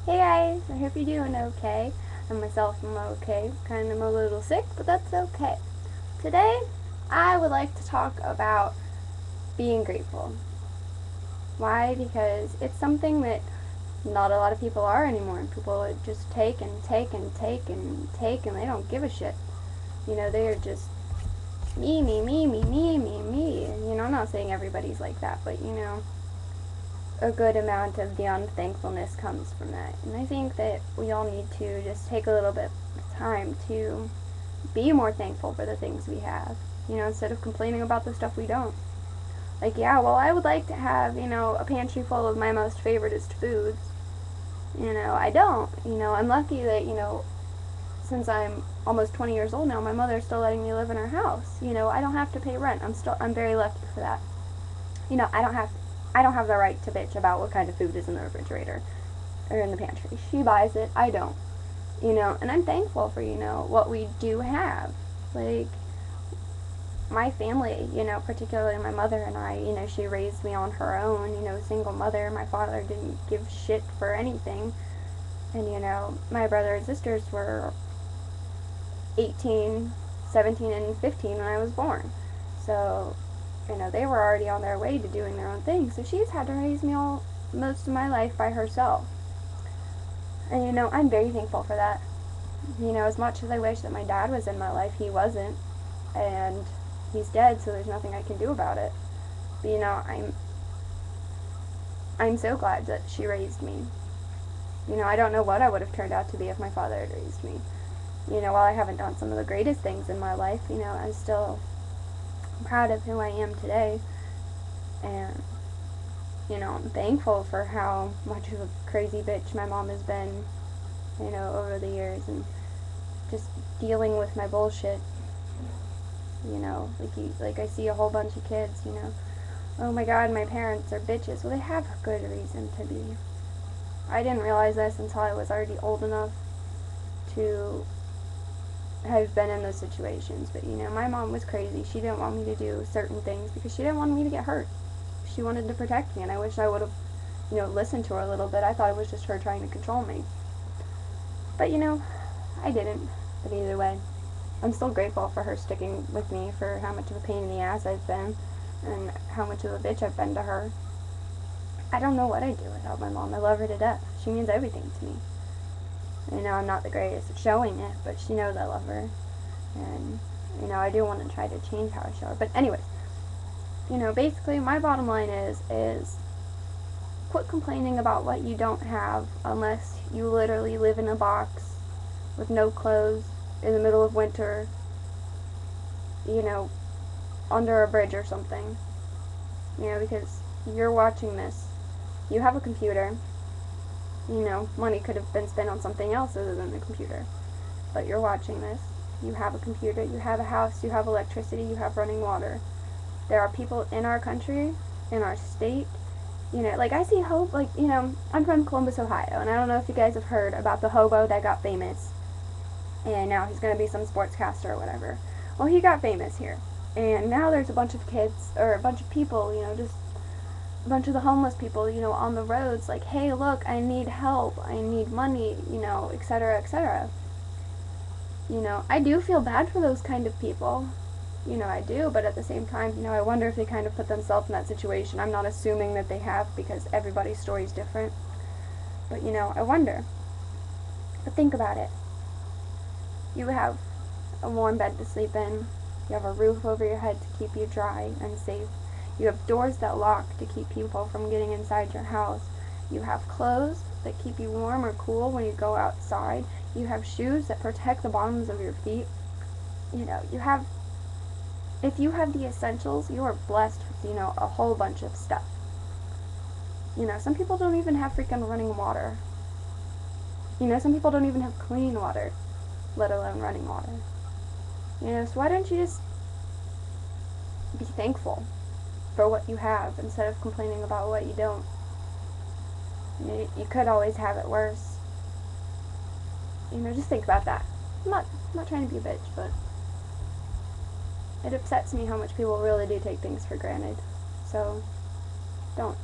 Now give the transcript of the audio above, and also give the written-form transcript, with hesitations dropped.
Hey guys, I hope you're doing okay. I myself am okay. Kind of a little sick, but that's okay. Today, I would like to talk about being grateful. Why? Because it's something that not a lot of people are anymore. People just take and take and take and take, and they don't give a shit. They are just me, me, me, me, me, me, me. I'm not saying everybody's like that, but a good amount of the unthankfulness comes from that. And I think that we all need to just take a little bit of time to be more thankful for the things we have, instead of complaining about the stuff we don't. Like, yeah, well, I would like to have, a pantry full of my most favoriteest foods. I don't. I'm lucky that, since I'm almost 20 years old now, my mother's still letting me live in her house. I don't have to pay rent. I'm very lucky for that. I don't have the right to bitch about what kind of food is in the refrigerator or in the pantry. She buys it, I don't. And I'm thankful for, what we do have. Like, my family, particularly my mother and I, she raised me on her own, single mother. My father didn't give shit for anything. And, my brother and sisters were 18, 17, and 15 when I was born. So, they were already on their way to doing their own thing. So she's had to raise me all most of my life by herself. And, I'm very thankful for that. As much as I wish that my dad was in my life, he wasn't. And he's dead, so there's nothing I can do about it. But, I'm so glad that she raised me. I don't know what I would have turned out to be if my father had raised me. While I haven't done some of the greatest things in my life, I'm still proud of who I am today. And, I'm thankful for how much of a crazy bitch my mom has been, over the years, and just dealing with my bullshit. Like I see a whole bunch of kids, oh my god, my parents are bitches. Well, they have a good reason to be. I didn't realize this until I was already old enough to have been in those situations. But, my mom was crazy. She didn't want me to do certain things because she didn't want me to get hurt. She wanted to protect me, and I wish I would have, listened to her a little bit. I thought it was just her trying to control me. But, I didn't. But either way, I'm still grateful for her sticking with me, for how much of a pain in the ass I've been, and how much of a bitch I've been to her. I don't know what I'd do without my mom. I love her to death. She means everything to me. I'm not the greatest at showing it, but she knows I love her. And, I do want to try to change how I show her. But anyways, basically my bottom line is quit complaining about what you don't have unless you literally live in a box with no clothes in the middle of winter, under a bridge or something. Because you're watching this. You have a computer. Money could have been spent on something else other than the computer. But you're watching this. You have a computer, you have a house, you have electricity, you have running water. There are people in our country, in our state, like I see hope, like, I'm from Columbus, Ohio, and I don't know if you guys have heard about the hobo that got famous, and now he's going to be some sportscaster or whatever. Well, he got famous here, and now there's a bunch of kids, or a bunch of people, just a bunch of the homeless people, on the roads, like, hey, look, I need help, I need money, etc., etc. I do feel bad for those kind of people. I do, but at the same time, I wonder if they kind of put themselves in that situation. I'm not assuming that they have, because everybody's story is different. But, I wonder. But think about it. You have a warm bed to sleep in. You have a roof over your head to keep you dry and safe. You have doors that lock to keep people from getting inside your house. You have clothes that keep you warm or cool when you go outside. You have shoes that protect the bottoms of your feet. If you have the essentials, you are blessed with, a whole bunch of stuff. Some people don't even have freaking running water. Some people don't even have clean water, let alone running water. So why don't you just be thankful for what you have instead of complaining about what you don't? You could always have it worse. Just think about that. I'm not trying to be a bitch, but it upsets me how much people really do take things for granted. So, don't.